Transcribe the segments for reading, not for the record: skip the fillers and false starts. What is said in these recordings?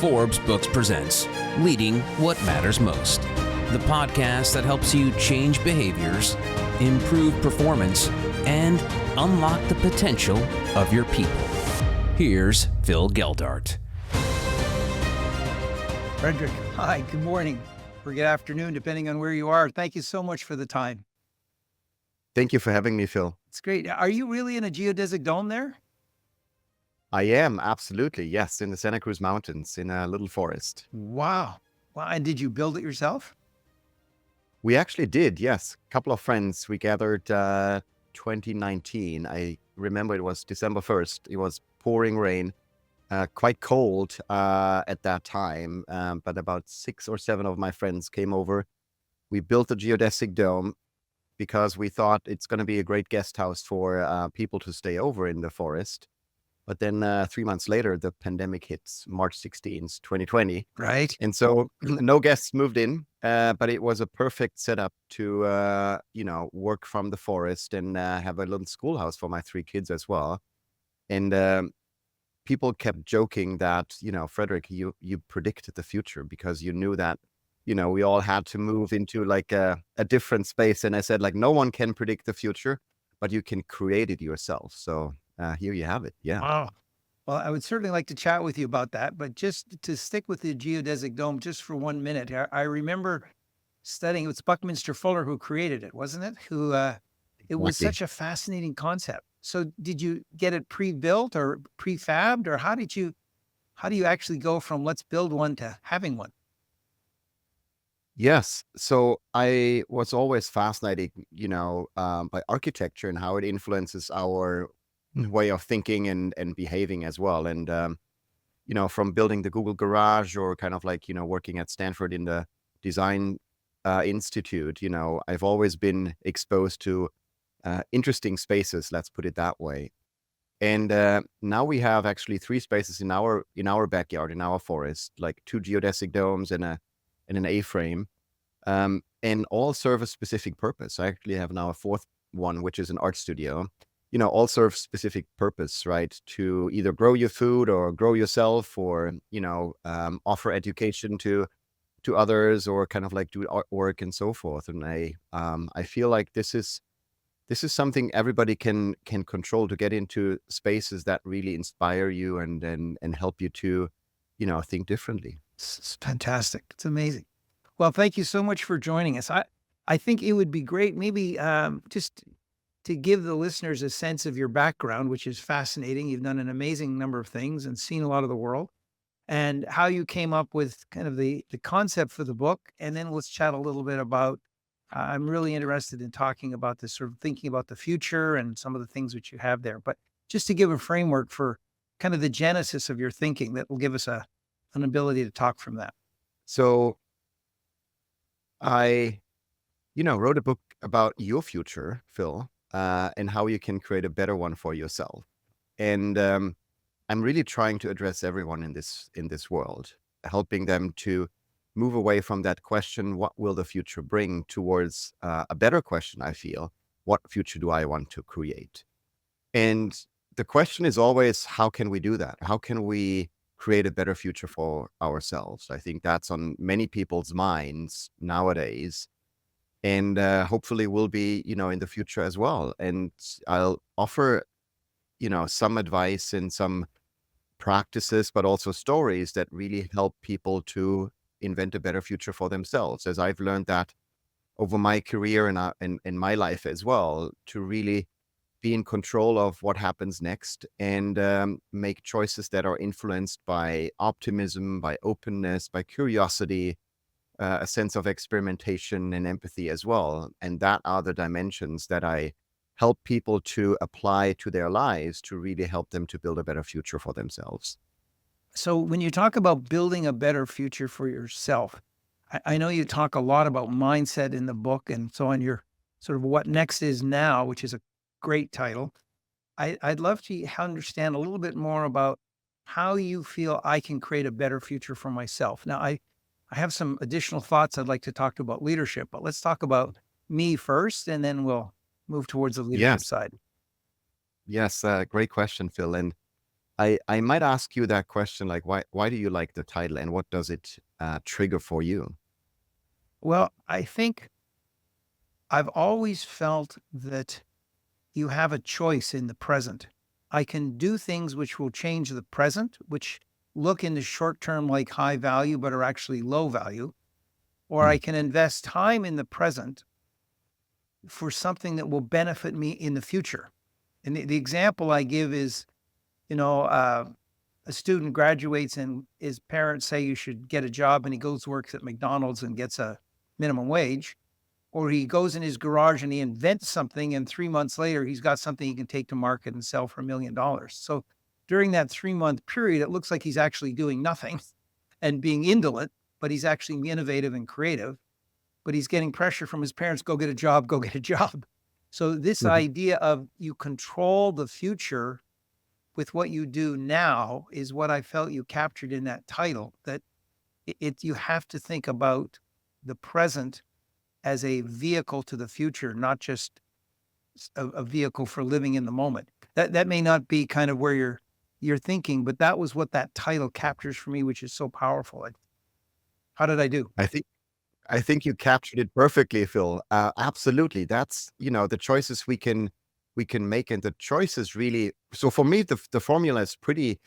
Forbes Books presents Leading What Matters Most, the podcast that helps you change behaviors, improve performance, and unlock the potential of your people. Here's Phil Geldart. Frederik, hi, good morning or good afternoon, depending on where you are. Thank you so much for the time. Thank you for having me, Phil. It's great. Are you really in a geodesic dome there? I am, absolutely, yes, in the Santa Cruz Mountains, in a little forest. Wow. Well, and did you build it yourself? We actually did, yes. A couple of friends. We gathered 2019. I remember it was December 1st. It was pouring rain, quite cold at that time, but about 6 or 7 of my friends came over. We built a geodesic dome because we thought it's going to be a great guest house for people to stay over in the forest. But then 3 months later, the pandemic hits, March 16th, 2020. Right. And so no guests moved in, but it was a perfect setup to, work from the forest and have a little schoolhouse for my 3 kids as well. And people kept joking that, Frederik, you predicted the future because you knew that, we all had to move into like a different space. And I said, like, no one can predict the future, but you can create it yourself. So here you have it. Yeah. Wow. Well, I would certainly like to chat with you about that, but just to stick with the geodesic dome just for 1 minute. I remember studying, it was Buckminster Fuller who created it, wasn't it? It was Exactly. such a fascinating concept. So did you get it pre-built or prefabbed, or how do you actually go from let's build one to having one? Yes. So I was always fascinated, by architecture and how it influences our way of thinking and behaving as well. And, from building the Google garage or kind of like, working at Stanford in the design institute, I've always been exposed to interesting spaces, let's put it that way. And now we have actually 3 spaces in our backyard, in our forest, like 2 geodesic domes and an A-frame, and all serve a specific purpose. I actually have now a 4th one, which is an art studio. All serve specific purpose, right? To either grow your food or grow yourself, or offer education to others, or kind of like do artwork and so forth. And I feel like this is something everybody can control, to get into spaces that really inspire you and help you to think differently. It's fantastic. It's amazing. Well, thank you so much for joining us. I think it would be great, maybe just to give the listeners a sense of your background, which is fascinating. You've done an amazing number of things and seen a lot of the world, and how you came up with kind of the concept for the book. And then let's chat a little bit about, I'm really interested in talking about this sort of thinking about the future and some of the things which you have there. But just to give a framework for kind of the genesis of your thinking that will give us an ability to talk from that. So I, wrote a book about your future, Phil, and how you can create a better one for yourself. And I'm really trying to address everyone in this world, helping them to move away from that question, what will the future bring, towards a better question, I feel, what future do I want to create? And the question is always, how can we do that? How can we create a better future for ourselves? I think that's on many people's minds nowadays. And hopefully will be, in the future as well. And I'll offer, some advice and some practices, but also stories that really help people to invent a better future for themselves, as I've learned that over my career and in my life as well, to really be in control of what happens next, and make choices that are influenced by optimism, by openness, by curiosity, a sense of experimentation and empathy as well. And that are the dimensions that I help people to apply to their lives, to really help them to build a better future for themselves. So when you talk about building a better future for yourself, I know you talk a lot about mindset in the book, and so on your sort of what next is now, which is a great title. I'd love to understand a little bit more about how you feel I can create a better future for myself. Now, I have some additional thoughts I'd like to talk about leadership, but let's talk about me first, and then we'll move towards the leadership Yes. side. Yes. Great question, Phil. And I might ask you that question, like, why do you like the title and what does it trigger for you? Well, I think I've always felt that you have a choice in the present. I can do things which will change the present, which look in the short term like high value, but are actually low value. Or I Mm. can invest time in the present for something that will benefit me in the future. And the example I give is, you know, a student graduates and his parents say you should get a job and he goes works at McDonald's and gets a minimum wage, or he goes in his garage and he invents something and 3 months later he's got something he can take to market and sell for $1 million. So during that 3-month period, it looks like he's actually doing nothing and being indolent, but he's actually innovative and creative, but he's getting pressure from his parents, go get a job, go get a job. So this Mhm. idea of you control the future with what you do now is what I felt you captured in that title, that you have to think about the present as a vehicle to the future, not just a vehicle for living in the moment. That may not be kind of where you're thinking, but that was what that title captures for me, which is so powerful. How did I do? I think I think you captured it perfectly, Phil. Absolutely. That's, the choices we can make and the choices really. So for me, the formula is pretty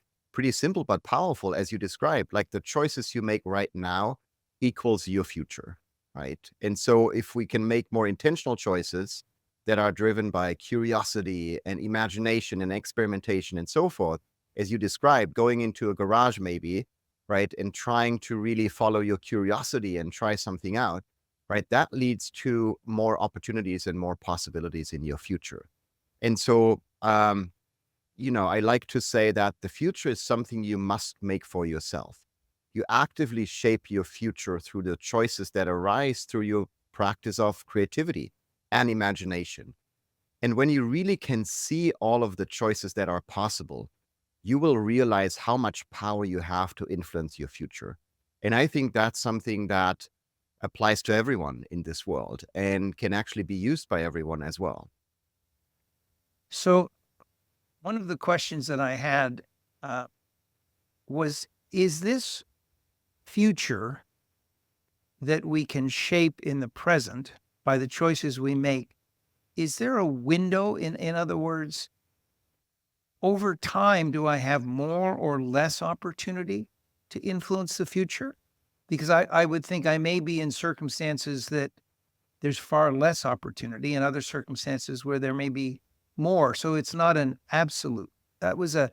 simple but powerful as you described. Like the choices you make right now equals your future, right? And so if we can make more intentional choices that are driven by curiosity and imagination and experimentation and so forth, as you described, going into a garage maybe, right? And trying to really follow your curiosity and try something out, right? That leads to more opportunities and more possibilities in your future. And so, I like to say that the future is something you must make for yourself. You actively shape your future through the choices that arise through your practice of creativity and imagination. And when you really can see all of the choices that are possible, you will realize how much power you have to influence your future. And I think that's something that applies to everyone in this world and can actually be used by everyone as well. So one of the questions that I had uh, was, is this future that we can shape in the present by the choices we make, is there a window? In other words, over time, do I have more or less opportunity to influence the future? Because I would think I may be in circumstances that there's far less opportunity and other circumstances where there may be more. So it's not an absolute. That was a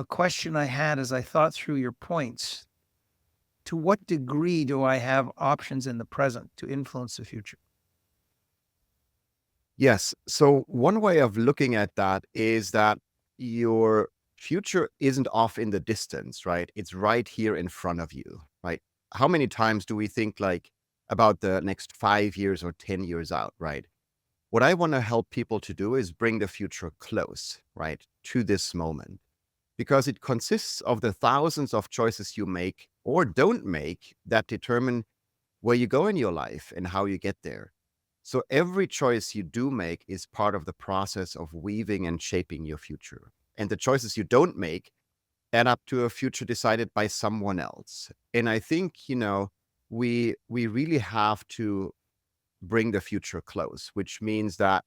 question I had as I thought through your points. To what degree do I have options in the present to influence the future? Yes. So one way of looking at that is that your future isn't off in the distance, right? It's right here in front of you, right? How many times do we think like about the next 5 years or 10 years out, right? What I want to help people to do is bring the future close, right, to this moment, because it consists of the thousands of choices you make or don't make that determine where you go in your life and how you get there. So every choice you do make is part of the process of weaving and shaping your future. And the choices you don't make add up to a future decided by someone else. And I think, we really have to bring the future close, which means that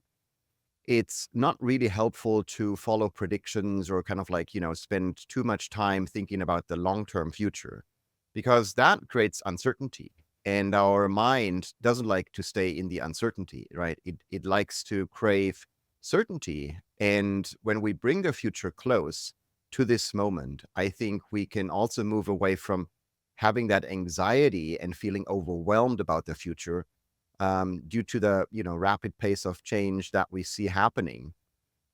it's not really helpful to follow predictions or kind of like, spend too much time thinking about the long-term future because that creates uncertainty. And our mind doesn't like to stay in the uncertainty, right? It likes to crave certainty. And when we bring the future close to this moment, I think we can also move away from having that anxiety and feeling overwhelmed about the future due to the rapid pace of change that we see happening.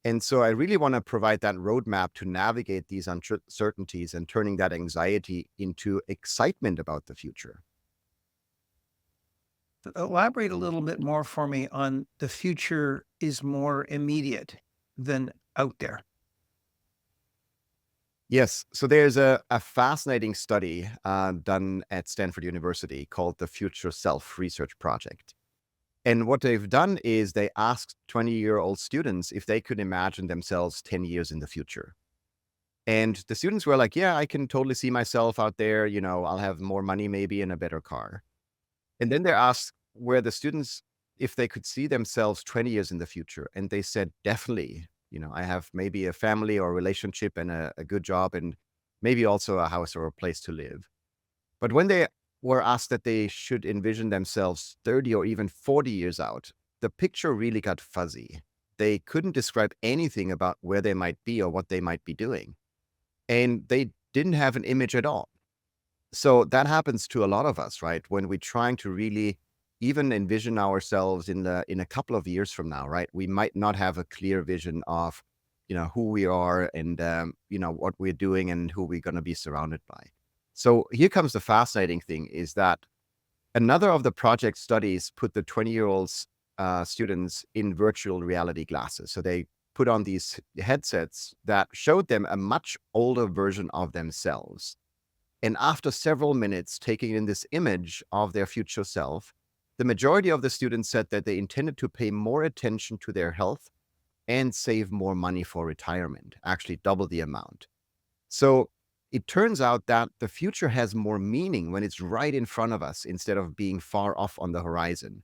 And so I really want to provide that roadmap to navigate these uncertainties and turning that anxiety into excitement about the future. Elaborate a little bit more for me on the future is more immediate than out there. Yes. So there's a fascinating study done at Stanford University called the Future Self Research Project. And what they've done is they asked 20-year-old students if they could imagine themselves 10 years in the future. And the students were like, yeah, I can totally see myself out there. I'll have more money maybe and a better car. And then they asked where the students, if they could see themselves 20 years in the future. And they said, definitely, I have maybe a family or relationship and a good job and maybe also a house or a place to live. But when they were asked that they should envision themselves 30 or even 40 years out, the picture really got fuzzy. They couldn't describe anything about where they might be or what they might be doing. And they didn't have an image at all. So that happens to a lot of us, right? When we're trying to really even envision ourselves in a couple of years from now, right? We might not have a clear vision of, who we are and, what we're doing and who we're going to be surrounded by. So here comes the fascinating thing is that another of the project studies put the 20-year-olds students in virtual reality glasses. So they put on these headsets that showed them a much older version of themselves. And after several minutes taking in this image of their future self, the majority of the students said that they intended to pay more attention to their health and save more money for retirement, actually double the amount. So it turns out that the future has more meaning when it's right in front of us instead of being far off on the horizon.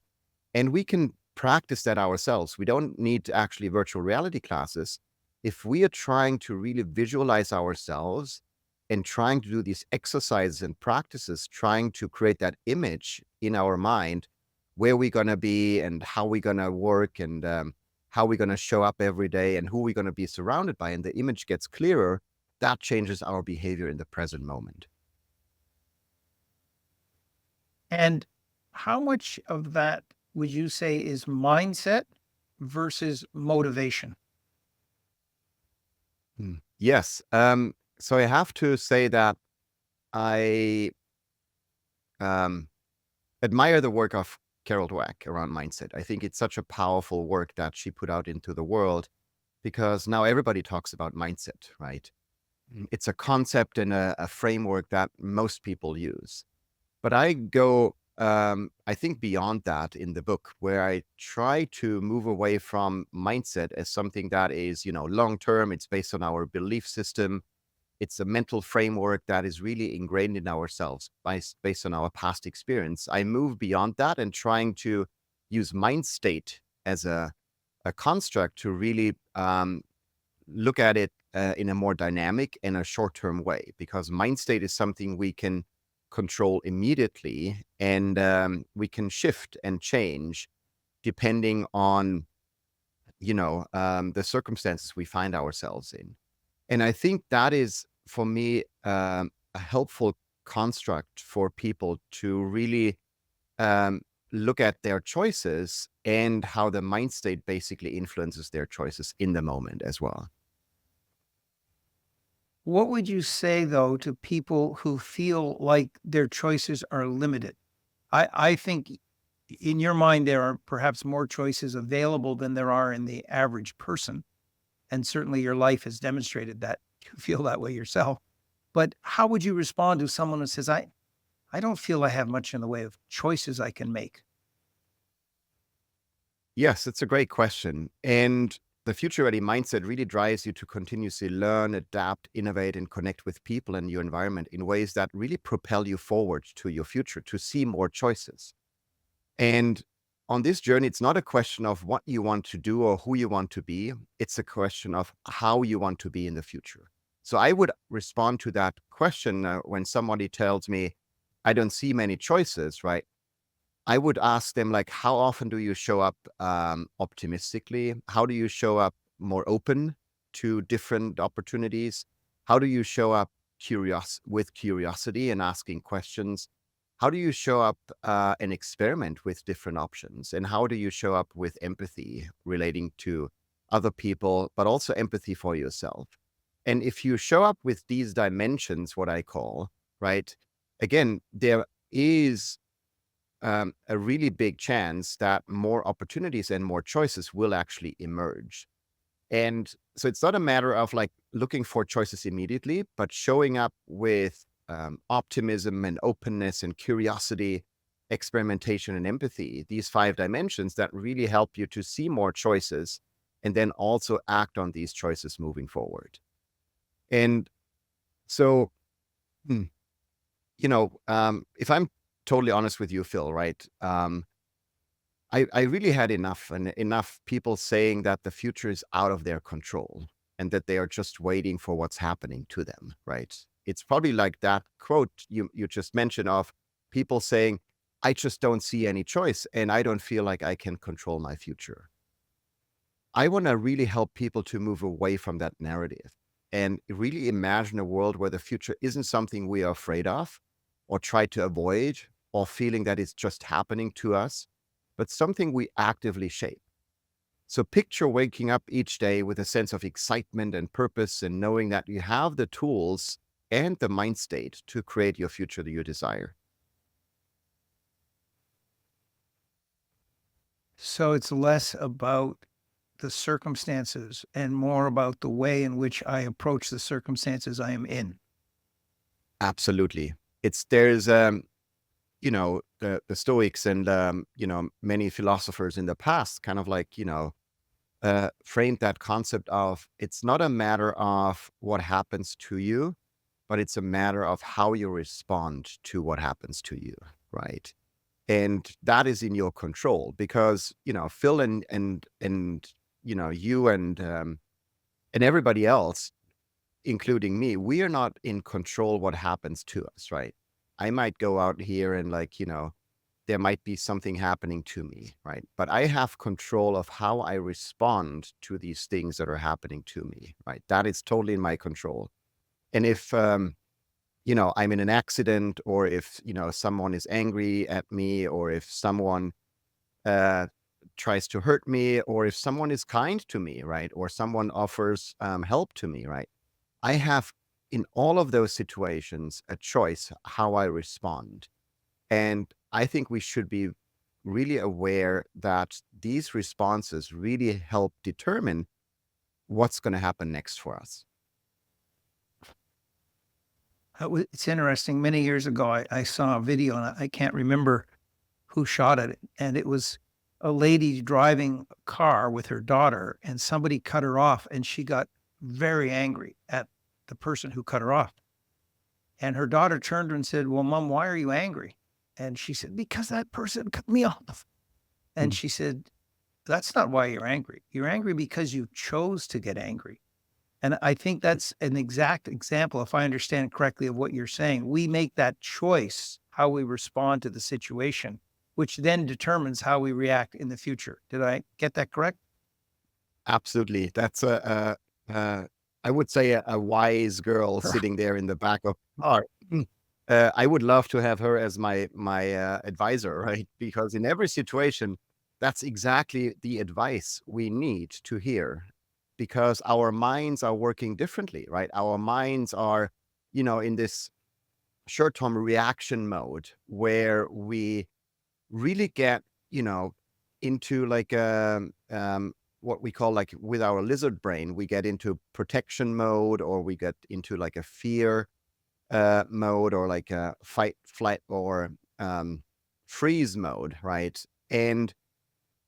And we can practice that ourselves. We don't need actually virtual reality classes. If we are trying to really visualize ourselves and trying to do these exercises and practices, trying to create that image in our mind, where we're going to be and how we're going to work and how we're going to show up every day and who we're going to be surrounded by, and the image gets clearer, that changes our behavior in the present moment. And how much of that would you say is mindset versus motivation? Yes. So I have to say that I admire the work of Carol Dweck around mindset. I think it's such a powerful work that she put out into the world because now everybody talks about mindset, right? It's a concept and a framework that most people use. But I go, I think, beyond that in the book, where I try to move away from mindset as something that is, long-term. It's based on our belief system. It's a mental framework that is really ingrained in ourselves based on our past experience. I move beyond that and trying to use mind state as a construct to really look at it in a more dynamic and a short-term way, because mind state is something we can control immediately and we can shift and change depending on, the circumstances we find ourselves in. And I think that is, for me, a helpful construct for people to really look at their choices and how the mind state basically influences their choices in the moment as well. What would you say, though, to people who feel like their choices are limited? I think in your mind, there are perhaps more choices available than there are in the average person. And certainly your life has demonstrated that you feel that way yourself. But how would you respond to someone who says, I don't feel I have much in the way of choices I can make? Yes, it's a great question. And the future ready mindset really drives you to continuously learn, adapt, innovate, and connect with people and your environment in ways that really propel you forward to your future, to see more choices. And on this journey, it's not a question of what you want to do or who you want to be. It's a question of how you want to be in the future. So I would respond to that question when somebody tells me, I don't see many choices, right? I would ask them, like, how often do you show up optimistically? How do you show up more open to different opportunities? How do you show up with curiosity and asking questions? How do you show up and experiment with different options? And how do you show up with empathy relating to other people, but also empathy for yourself? And if you show up with these dimensions, what I call, right, again, there is a really big chance that more opportunities and more choices will actually emerge. And so it's not a matter of like looking for choices immediately, but showing up with optimism and openness and curiosity, experimentation and empathy, these 5 dimensions that really help you to see more choices and then also act on these choices moving forward. And so, hmm, if I'm totally honest with you, Phil, right? I really had enough people saying that the future is out of their control and that they are just waiting for what's happening to them, right? It's probably like that quote you just mentioned of people saying, I just don't see any choice and I don't feel like I can control my future. I want to really help people to move away from that narrative and really imagine a world where the future isn't something we are afraid of or try to avoid or feeling that it's just happening to us, but something we actively shape. So picture waking up each day with a sense of excitement and purpose and knowing that you have the tools and the mind state to create your future that you desire. So it's less about the circumstances and more about the way in which I approach the circumstances I am in. Absolutely. There's the Stoics and many philosophers in the past kind of like framed that concept of it's not a matter of what happens to you, but it's a matter of how you respond to what happens to you, right? And that is in your control because Phil and you and everybody else, including me, we are not in control what happens to us, right? I might go out here and there might be something happening to me, right? But I have control of how I respond to these things that are happening to me, right? That is totally in my control. And if, I'm in an accident or if, someone is angry at me or if someone tries to hurt me or if someone is kind to me, right? Or someone offers help to me, right? I have in all of those situations a choice how I respond. And I think we should be really aware that these responses really help determine what's going to happen next for us. It's interesting. Many years ago, I saw a video, and I can't remember who shot it. And it was a lady driving a car with her daughter, and somebody cut her off, and she got very angry at the person who cut her off. And her daughter turned to her and said, "Well, Mom, why are you angry?" And she said, "Because that person cut me off." And she said, "That's not why you're angry. You're angry because you chose to get angry." And I think that's an exact example, if I understand correctly, of what you're saying. We make that choice, how we respond to the situation, which then determines how we react in the future. Did I get that correct? Absolutely. That's I would say a wise girl sitting there in the back of the car. I would love to have her as my advisor, right? Because in every situation, that's exactly the advice we need to hear because our minds are working differently, right? Our minds are, in this short-term reaction mode where we really get, into like what we call like with our lizard brain, we get into protection mode or we get into like a fear mode or like a fight, flight, or freeze mode, right? And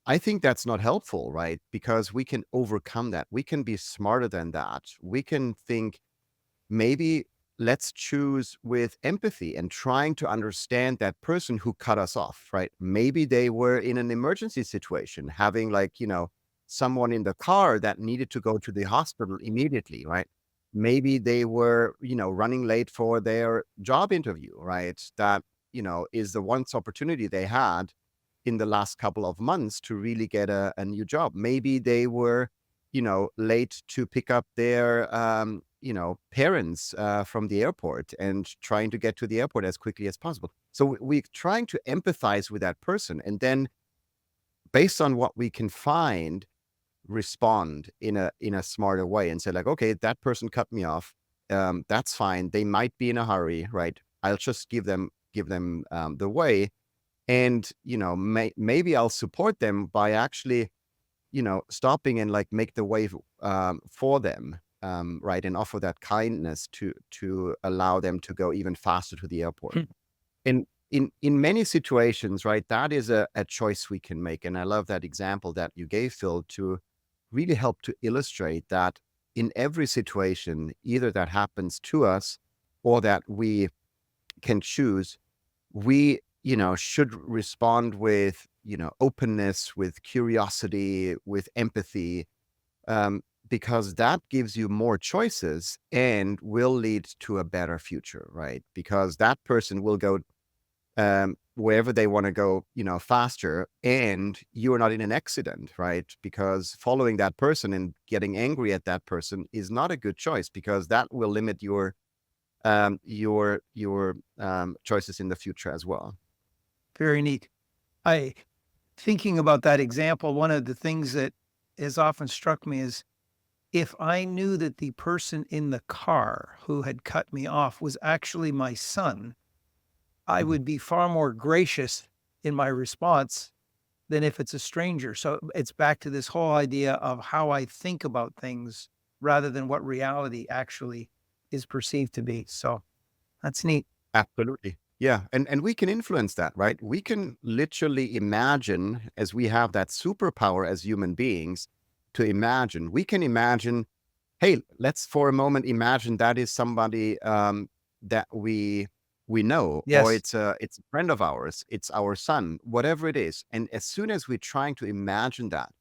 I think that's not helpful, right? Because we can overcome that. We can be smarter than that. We can think maybe let's choose with empathy and trying to understand that person who cut us off, right? Maybe they were in an emergency situation, having like, someone in the car that needed to go to the hospital immediately, right? Maybe they were, running late for their job interview, right? That, is the once opportunity they had in the last couple of months to really get a new job. Maybe they were, late to pick up their, parents from the airport and trying to get to the airport as quickly as possible. So we're trying to empathize with that person. And then based on what we can find, respond in a smarter way and say like, okay, that person cut me off. That's fine. They might be in a hurry, right? I'll just give them the way. And, maybe I'll support them by actually, stopping and like make the way for them, right? And offer that kindness to allow them to go even faster to the airport. And in many situations, right, that is a choice we can make. And I love that example that you gave, Phil, to really help to illustrate that in every situation, either that happens to us or that we can choose, we, should respond with, openness, with curiosity, with empathy, because that gives you more choices and will lead to a better future, right? Because that person will go wherever they want to go, faster, and you are not in an accident, right? Because following that person and getting angry at that person is not a good choice, because that will limit your choices in the future as well. Very neat. Thinking about that example, one of the things that has often struck me is if I knew that the person in the car who had cut me off was actually my son, I Mhm. would be far more gracious in my response than if it's a stranger. So it's back to this whole idea of how I think about things rather than what reality actually is perceived to be. So that's neat. Absolutely. Yeah. And we can influence that, right? We can literally imagine, as we have that superpower as human beings to imagine. We can imagine, hey, let's for a moment imagine that is somebody that we know, or Yes. it's a friend of ours, it's our son, whatever it is. And as soon as we're trying to imagine that,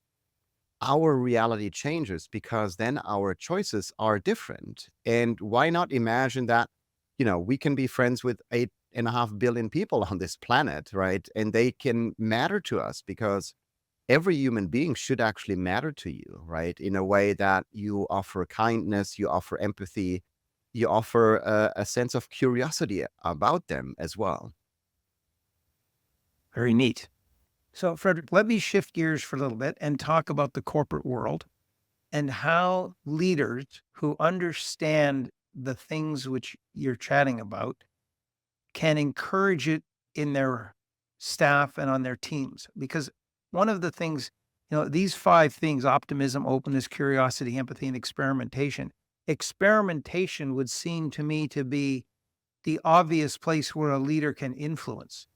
our reality changes, because then our choices are different. And why not imagine that, we can be friends with 8.5 billion people on this planet, right? And they can matter to us, because every human being should actually matter to you, right? In a way that you offer kindness, you offer empathy, you offer a sense of curiosity about them as well. Very neat. So, Frederick, let me shift gears for a little bit and talk about the corporate world and how leaders who understand the things which you're chatting about can encourage it in their staff and on their teams. Because one of the things, these 5 things: optimism, openness, curiosity, empathy, and experimentation would seem to me to be the obvious place where a leader can influence.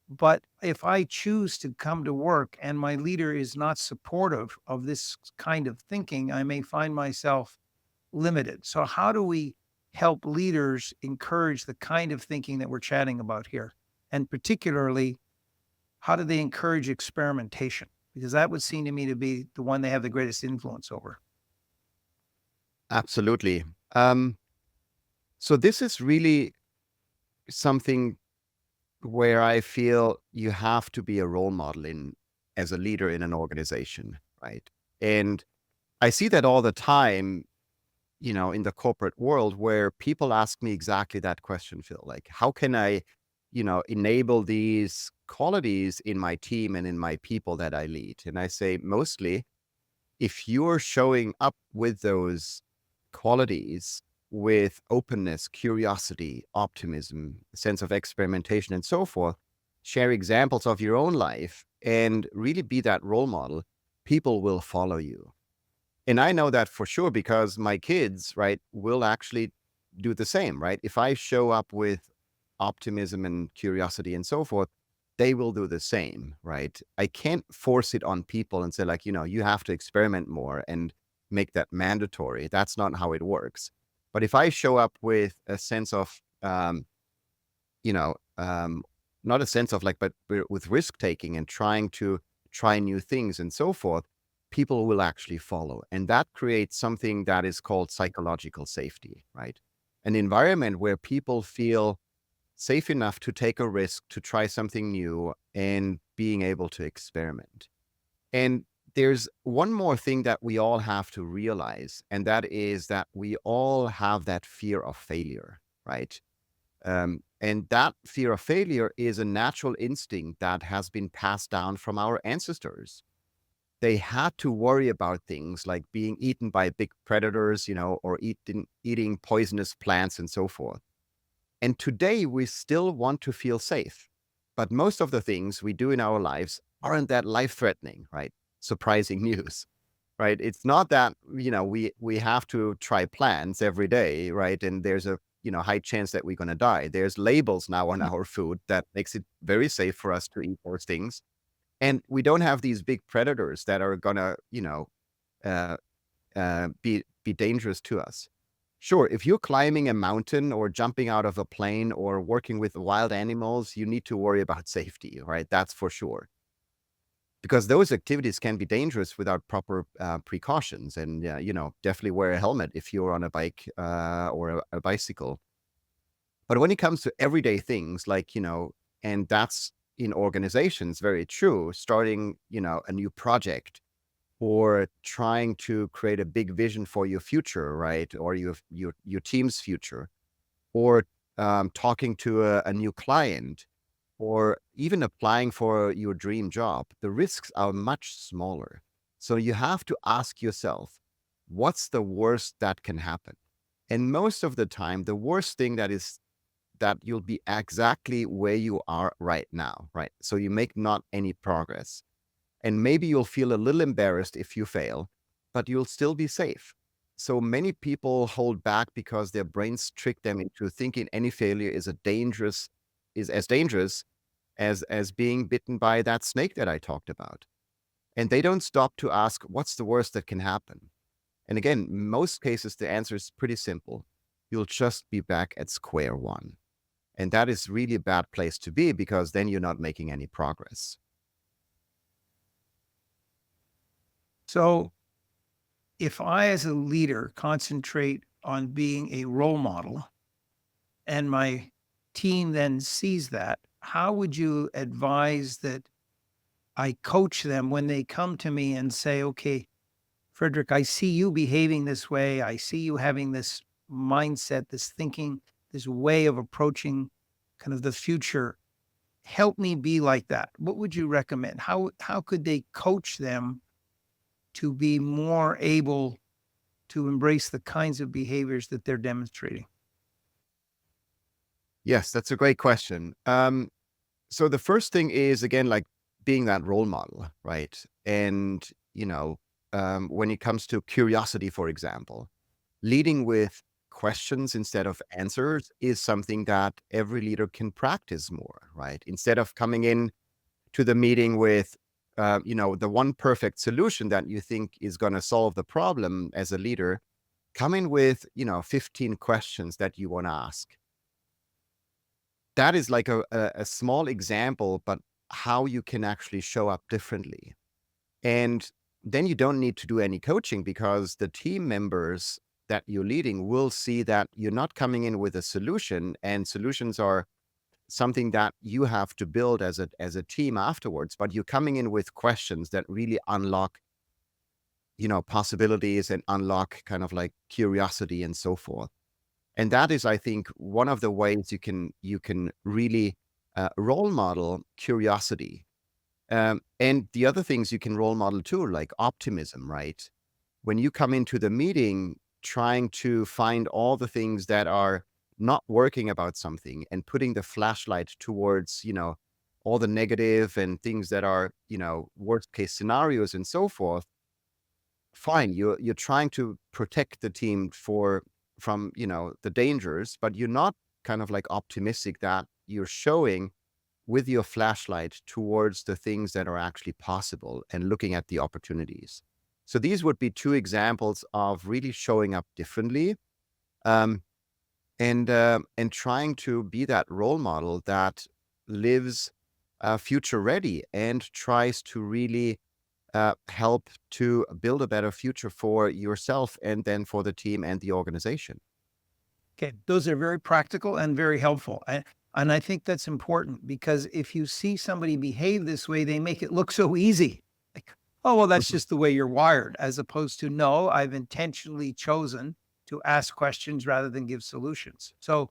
But if I choose to come to work and my leader is not supportive of this kind of thinking, I may find myself limited. So, how do we help leaders encourage the kind of thinking that we're chatting about here? And particularly, how do they encourage experimentation? Because that would seem to me to be the one they have the greatest influence over. Absolutely. So this is really something where I feel you have to be a role model in as a leader in an organization, right? And I see that all the time, in the corporate world, where people ask me exactly that question, Phil. Like, how can I, enable these qualities in my team and in my people that I lead? And I say, mostly, if you're showing up with those qualities, with openness, curiosity, optimism, a sense of experimentation, and so forth, share examples of your own life and really be that role model, people will follow you. And I know that for sure, because my kids, right, will actually do the same, right? If I show up with optimism and curiosity and so forth, they will do the same, right? I can't force it on people and say, like, you have to experiment more and make that mandatory. That's not how it works. But if I show up with a sense of, you know, um, not a sense of like, but with risk taking and trying to try new things and so forth, people will actually follow. And that creates something that is called psychological safety, right? An environment where people feel safe enough to take a risk, to try something new, and being able to experiment. And there's one more thing that we all have to realize, and that is that we all have that fear of failure, right? And that fear of failure is a natural instinct that has been passed down from our ancestors. They had to worry about things like being eaten by big predators, or eating poisonous plants and so forth. And today we still want to feel safe. But most of the things we do in our lives aren't that life-threatening, right? Surprising news, right? It's not that, we have to try plants every day, right? And there's a, high chance that we're going to die. There's labels now on our food that makes it very safe for us to eat those things. And we don't have these big predators that are going to, uh, be be dangerous to us. Sure, if you're climbing a mountain or jumping out of a plane or working with wild animals, you need to worry about safety, right? That's for sure. Because those activities can be dangerous without proper precautions. And, definitely wear a helmet if you're on a bike or a bicycle. But when it comes to everyday things like, and that's in organizations very true, starting, a new project or trying to create a big vision for your future, right? Or your team's future, or talking to a new client, or even applying for your dream job, the risks are much smaller. So you have to ask yourself, what's the worst that can happen? And most of the time, the worst thing that you'll be exactly where you are right now, right? So you make not any progress. And maybe you'll feel a little embarrassed if you fail, but you'll still be safe. So many people hold back because their brains trick them into thinking any failure is as dangerous as being bitten by that snake that I talked about. And they don't stop to ask, what's the worst that can happen? And again, most cases, the answer is pretty simple. You'll just be back at square one. And that is really a bad place to be, because then you're not making any progress. So if I, as a leader, concentrate on being a role model and my team then sees that, how would you advise that I coach them when they come to me and say, okay, Frederik, I see you behaving this way. I see you having this mindset, this thinking, this way of approaching kind of the future. Help me be like that. What would you recommend? How could they coach them to be more able to embrace the kinds of behaviors that they're demonstrating? Yes, that's a great question. So the first thing is, again, like being that role model, right? And, when it comes to curiosity, for example, leading with questions instead of answers is something that every leader can practice more, right? Instead of coming in to the meeting with, the one perfect solution that you think is going to solve the problem as a leader, come in with, 15 questions that you want to ask. That is like a small example, but how you can actually show up differently. And then you don't need to do any coaching, because the team members that you're leading will see that you're not coming in with a solution, and solutions are something that you have to build as a team afterwards, but you're coming in with questions that really unlock, possibilities, and unlock kind of like curiosity and so forth. And that is, I think, one of the ways you can really role model curiosity. And the other things you can role model too, like optimism, right? When you come into the meeting trying to find all the things that are not working about something and putting the flashlight towards, all the negative and things that are, worst case scenarios and so forth, fine. You're trying to protect the team from, the dangers, but you're not kind of like optimistic that you're showing with your flashlight towards the things that are actually possible and looking at the opportunities. So these would be two examples of really showing up differently, um, and trying to be that role model that lives future ready and tries to really help to build a better future for yourself and then for the team and the organization. Okay, those are very practical and very helpful. And I think that's important, because if you see somebody behave this way, they make it look so easy. Like, oh, well, that's just the way you're wired, as opposed to, no, I've intentionally chosen to ask questions rather than give solutions. So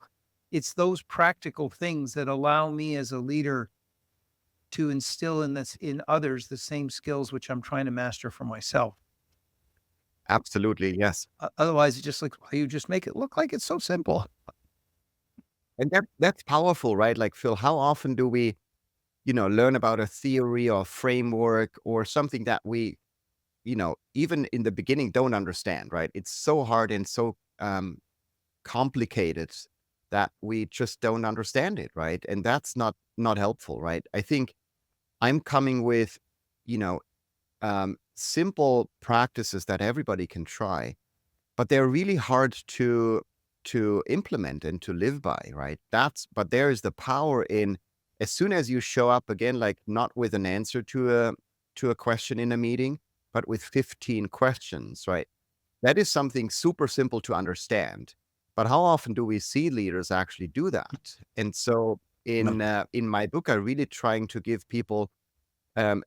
it's those practical things that allow me as a leader to instill in others the same skills which I'm trying to master for myself. Absolutely, yes. Otherwise, it's just like, well, you just make it look like it's so simple. And that's powerful, right? Like, Phil, how often do we, learn about a theory or framework or something that we, even in the beginning don't understand, right? It's so hard and so complicated that we just don't understand it, right? And that's not helpful, right? I think I'm coming with, simple practices that everybody can try. but they're really hard to implement and to live by, right? But there is the power in, as soon as you show up again, like not with an answer to a question in a meeting, but with 15 questions, right? That is something super simple to understand. But how often do we see leaders actually do that? And so in my book, I really trying to give people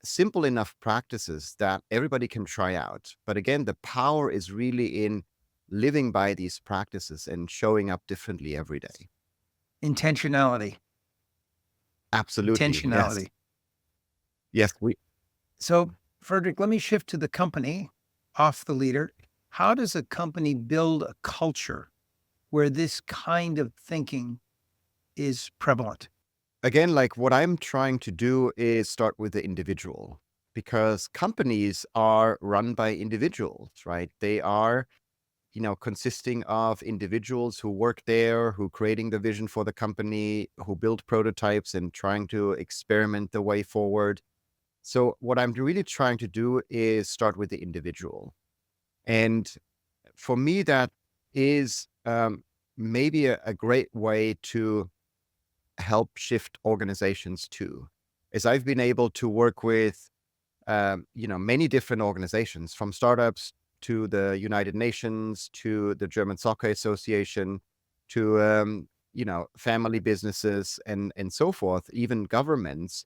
simple enough practices that everybody can try out. But again, the power is really in living by these practices and showing up differently every day. Intentionality. Absolutely. Yes. Intentionality. Yes. So, Frederik, let me shift to the company off the leader. How does a company build a culture where this kind of thinking is prevalent? Again, like what I'm trying to do is start with the individual, because companies are run by individuals, right? They are, consisting of individuals who work there, who creating the vision for the company, who build prototypes and trying to experiment the way forward. So what I'm really trying to do is start with the individual. And for me, that is maybe a great way to help shift organizations too, is I've been able to work with, many different organizations, from startups to the United Nations, to the German Soccer Association, to, family businesses and so forth, even governments.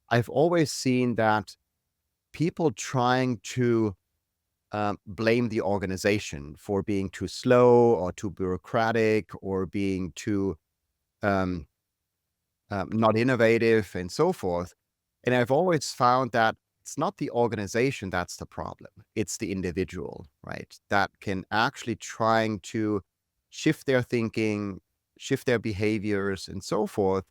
I've always seen that people trying to blame the organization for being too slow or too bureaucratic or being too um, not innovative and so forth. And I've always found that it's not the organization that's the problem. It's the individual, right? That can actually trying to shift their thinking, shift their behaviors and so forth,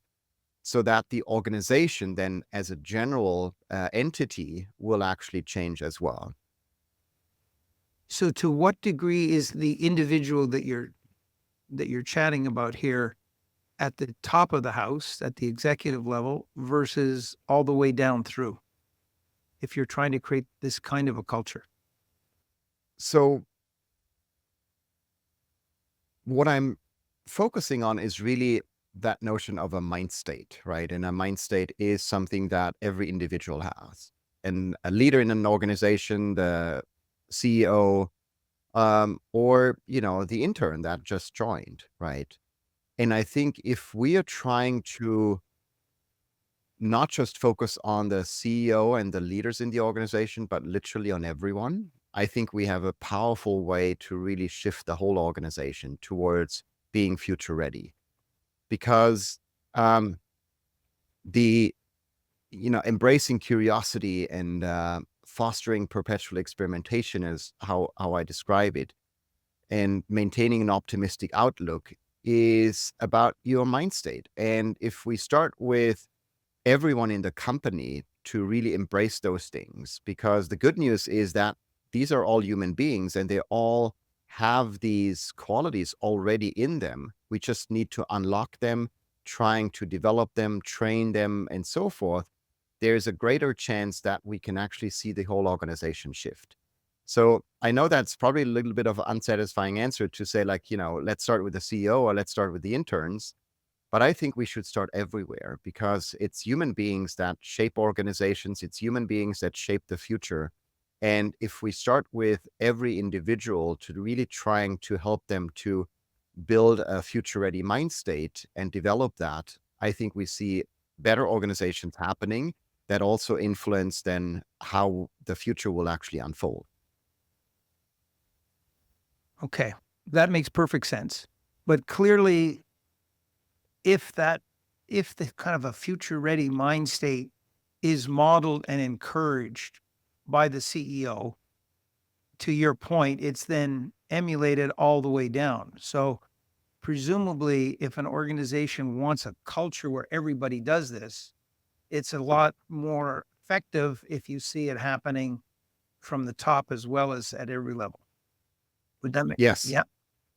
so that the organization then as a general entity will actually change as well. So, to what degree is the individual that you're chatting about here at the top of the house, at the executive level, versus all the way down through, if you're trying to create this kind of a culture? So what I'm focusing on is really that notion of a mind state, right? And a mind state is something that every individual has. And a leader in an organization, the CEO, or, the intern that just joined, right? And I think if we are trying to not just focus on the CEO and the leaders in the organization, but literally on everyone, I think we have a powerful way to really shift the whole organization towards being future ready. Because the embracing curiosity and fostering perpetual experimentation is how I describe it, and maintaining an optimistic outlook is about your mind state. And if we start with everyone in the company to really embrace those things, because the good news is that these are all human beings and they all have these qualities already in them. We just need to unlock them, trying to develop them, train them, and so forth. There's a greater chance that we can actually see the whole organization shift. So I know that's probably a little bit of an unsatisfying answer to say, like, let's start with the CEO or let's start with the interns. But I think we should start everywhere, because it's human beings that shape organizations. It's human beings that shape the future. And if we start with every individual to really trying to help them to build a future ready mind state and develop that, I think we see better organizations happening that also influence then how the future will actually unfold. Okay, that makes perfect sense. But clearly, if the kind of a future ready mind state is modeled and encouraged by the CEO, to your point, it's then emulated all the way down. So presumably, if an organization wants a culture where everybody does this, it's a lot more effective if you see it happening from the top as well as at every level. Would that make Yes, Yeah.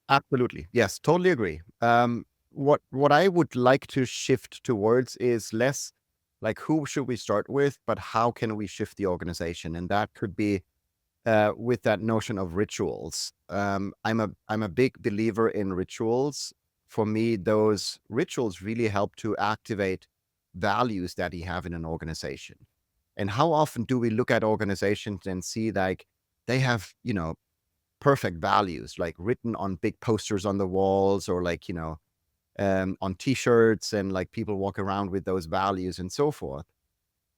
absolutely. Yes, totally agree. What I would like to shift towards is less like who should we start with, but how can we shift the organization? And that could be with that notion of rituals. I'm a big believer in rituals. For me, those rituals really help to activate values that you have in an organization. And how often do we look at organizations and see like they have, perfect values, like written on big posters on the walls, or like, on t-shirts, and like people walk around with those values and so forth.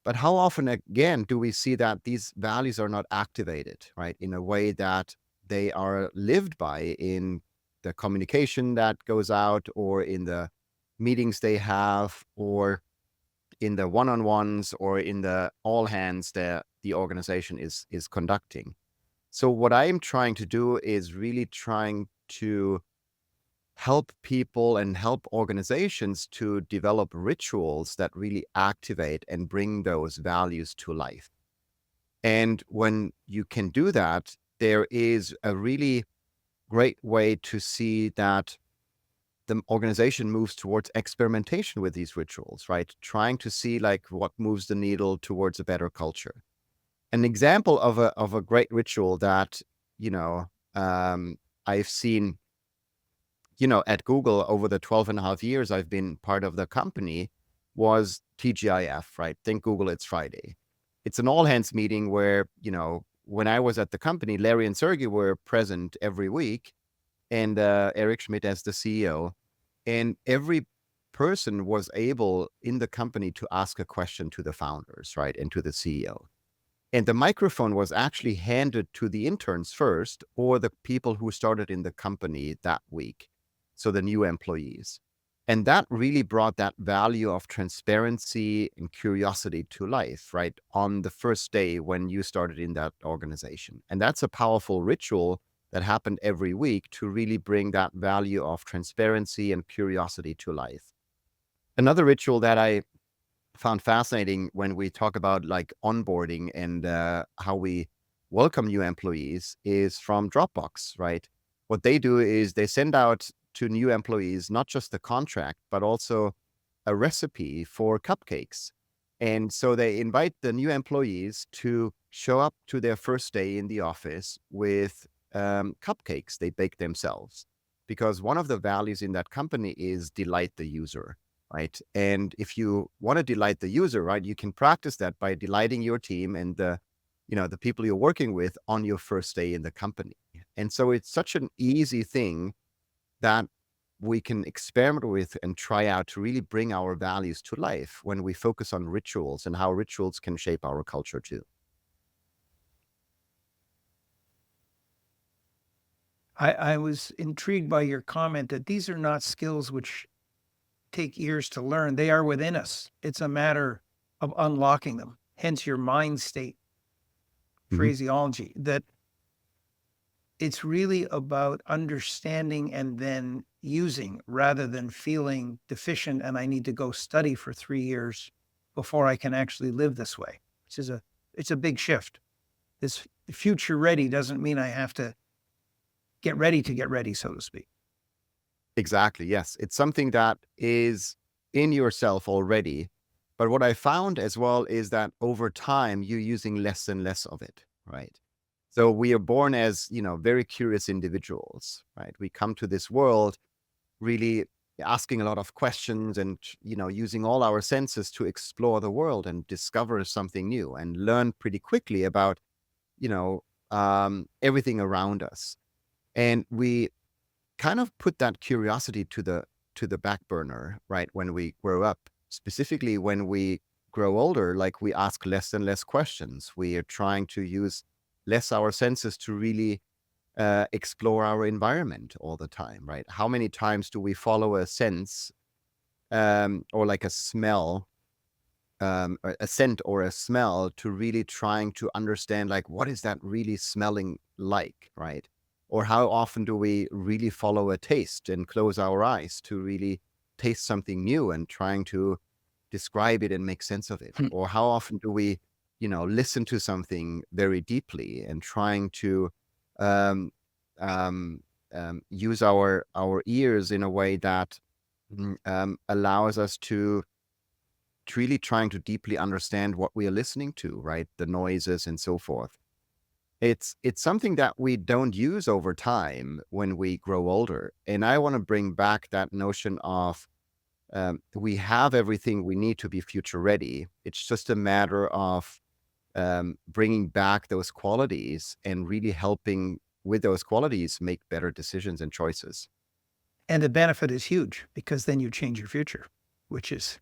But how often again do we see that these values are not activated, right, in a way that they are lived by in the communication that goes out, or in the meetings they have, or in the one-on-ones, or in the all hands that the organization is conducting. So what I'm trying to do is really trying to help people and help organizations to develop rituals that really activate and bring those values to life. And when you can do that, there is a really great way to see that the organization moves towards experimentation with these rituals, right? Trying to see like what moves the needle towards a better culture. An example of a great ritual that, I've seen, at Google over the 12 and a half years I've been part of the company, was TGIF, right? Think Google, it's Friday. It's an all hands meeting where, when I was at the company, Larry and Sergey were present every week, and Eric Schmidt as the CEO. And every person was able in the company to ask a question to the founders, right? And to the CEO. And the microphone was actually handed to the interns first, or the people who started in the company that week. So the new employees. And that really brought that value of transparency and curiosity to life, right? On the first day when you started in that organization. And that's a powerful ritual that happened every week to really bring that value of transparency and curiosity to life. Another ritual that I found fascinating when we talk about like onboarding and how we welcome new employees is from Dropbox, right? What they do is they send out to new employees not just the contract, but also a recipe for cupcakes. And so they invite the new employees to show up to their first day in the office with cupcakes they bake themselves. Because one of the values in that company is delight the user, right? And if you want to delight the user, right, you can practice that by delighting your team and the people you're working with on your first day in the company. And so it's such an easy thing that we can experiment with and try out to really bring our values to life when we focus on rituals and how rituals can shape our culture too. I was intrigued by your comment that these are not skills which take years to learn. They are within us. It's a matter of unlocking them. Hence your mind state phraseology, that it's really about understanding and then using, rather than feeling deficient and I need to go study for 3 years before I can actually live this way, which is it's a big shift. This future ready doesn't mean I have to get ready, so to speak. Exactly. Yes. It's something that is in yourself already. But what I found as well is that over time, you're using less and less of it, right? So we are born as, very curious individuals, right? We come to this world really asking a lot of questions and, using all our senses to explore the world and discover something new and learn pretty quickly about, everything around us. And we kind of put that curiosity to the back burner, right? When we grow up, specifically when we grow older, like we ask less and less questions. We are trying to use less our senses to really explore our environment all the time, right? How many times do we follow a sense or like a smell, a scent or a smell, to really trying to understand like what is that really smelling like, right? Or how often do we really follow a taste and close our eyes to really taste something new and trying to describe it and make sense of it? Or how often do we, listen to something very deeply and trying to um, use our ears in a way that allows us to really trying to deeply understand what we are listening to, right? The noises and so forth. It's something that we don't use over time when we grow older. And I want to bring back that notion of we have everything we need to be future ready. It's just a matter of bringing back those qualities and really helping with those qualities make better decisions and choices. And the benefit is huge because then you change your future, which is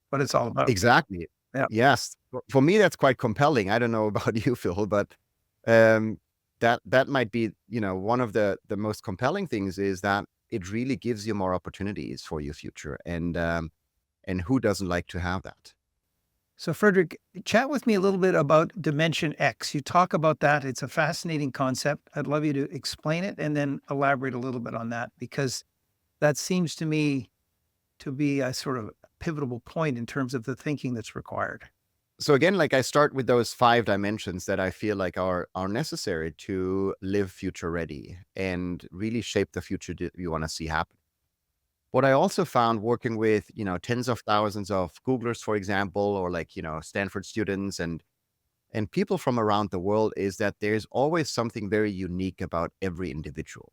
what it's all about. Exactly. Yeah. Yes. For me, that's quite compelling. I don't know about you, Phil, but that might be, one of the most compelling things is that it really gives you more opportunities for your future. And who doesn't like to have that? So, Frederik, chat with me a little bit about Dimension X. You talk about that. It's a fascinating concept. I'd love you to explain it and then elaborate a little bit on that, because that seems to me to be a sort of pivotal point in terms of the thinking that's required. So again, like I start with those 5 dimensions that I feel like are necessary to live future ready and really shape the future that we want to see happen. What I also found working with, tens of thousands of Googlers, for example, or like, Stanford students and people from around the world is that there's always something very unique about every individual.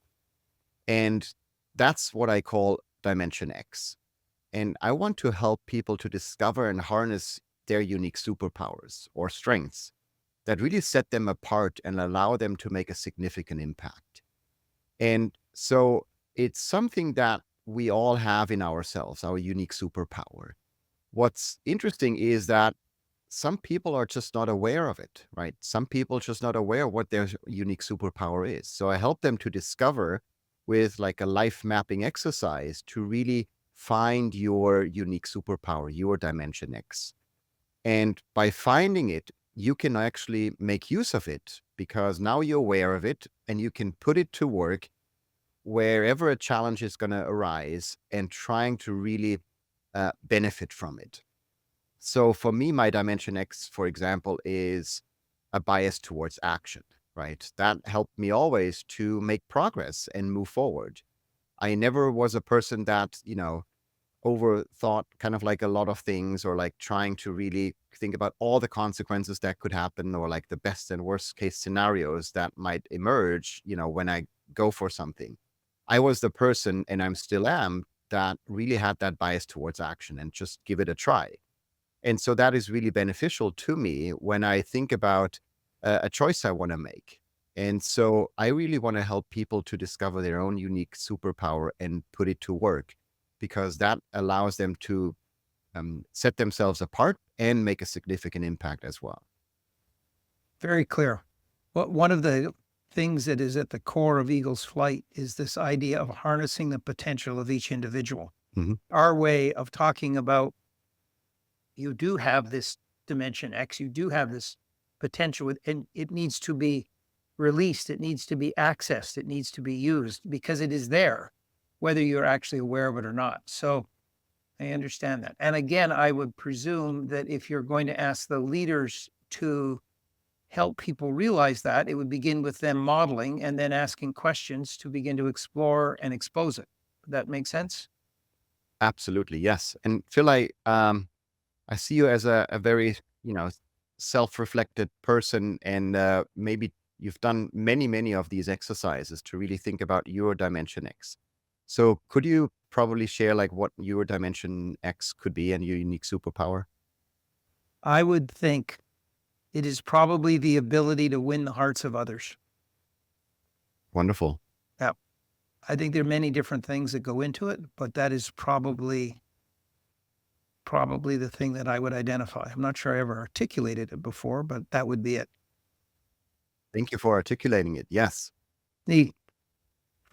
And that's what I call Dimension X. And I want to help people to discover and harness their unique superpowers or strengths that really set them apart and allow them to make a significant impact. And so it's something that we all have in ourselves, our unique superpower. What's interesting is that some people are just not aware of it, right? Some people just not aware what their unique superpower is. So I help them to discover with like a life mapping exercise to really find your unique superpower, your Dimension X. And by finding it, you can actually make use of it because now you're aware of it and you can put it to work wherever a challenge is going to arise and trying to really benefit from it. So for me, my Dimension X, for example, is a bias towards action, right? That helped me always to make progress and move forward. I never was a person that, overthought kind of like a lot of things or like trying to really think about all the consequences that could happen or like the best and worst case scenarios that might emerge, when I go for something. I was the person, and I'm still am, that really had that bias towards action and just give it a try. And so that is really beneficial to me when I think about a choice I want to make. And so I really want to help people to discover their own unique superpower and put it to work, because that allows them to set themselves apart and make a significant impact as well. Very clear. Well, one of the things that is at the core of Eagle's Flight is this idea of harnessing the potential of each individual. Mm-hmm. Our way of talking about, you do have this Dimension X, you do have this potential, and it needs to be released, it needs to be accessed, it needs to be used because it is there, whether you're actually aware of it or not. So I understand that. And again, I would presume that if you're going to ask the leaders to help people realize that, it would begin with them modeling and then asking questions to begin to explore and expose it. Does that make sense? Absolutely, yes. And Phil, I see you as a very, self-reflected person, and maybe you've done many of these exercises to really think about your Dimension X. So could you probably share like what your Dimension X could be and your unique superpower? I would think it is probably the ability to win the hearts of others. Wonderful. Yeah. I think there are many different things that go into it, but that is probably the thing that I would identify. I'm not sure I ever articulated it before, but that would be it. Thank you for articulating it. Yes. Neat.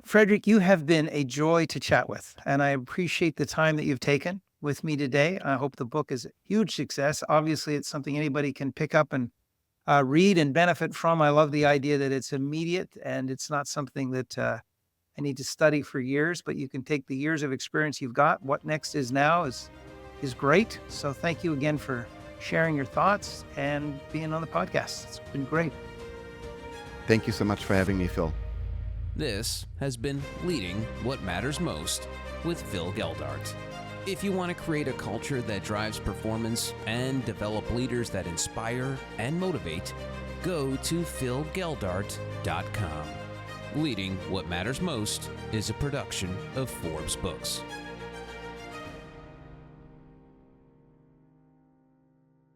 Frederik, you have been a joy to chat with, and I appreciate the time that you've taken with me today. I hope the book is a huge success. Obviously, it's something anybody can pick up and read and benefit from. I love the idea that it's immediate and it's not something that I need to study for years, but you can take the years of experience you've got. What next is now is great. So thank you again for sharing your thoughts and being on the podcast. It's been great. Thank you so much for having me, Phil. This has been Leading What Matters Most with Phil Geldart. If you want to create a culture that drives performance and develop leaders that inspire and motivate, go to philgeldart.com. Leading What Matters Most is a production of Forbes Books.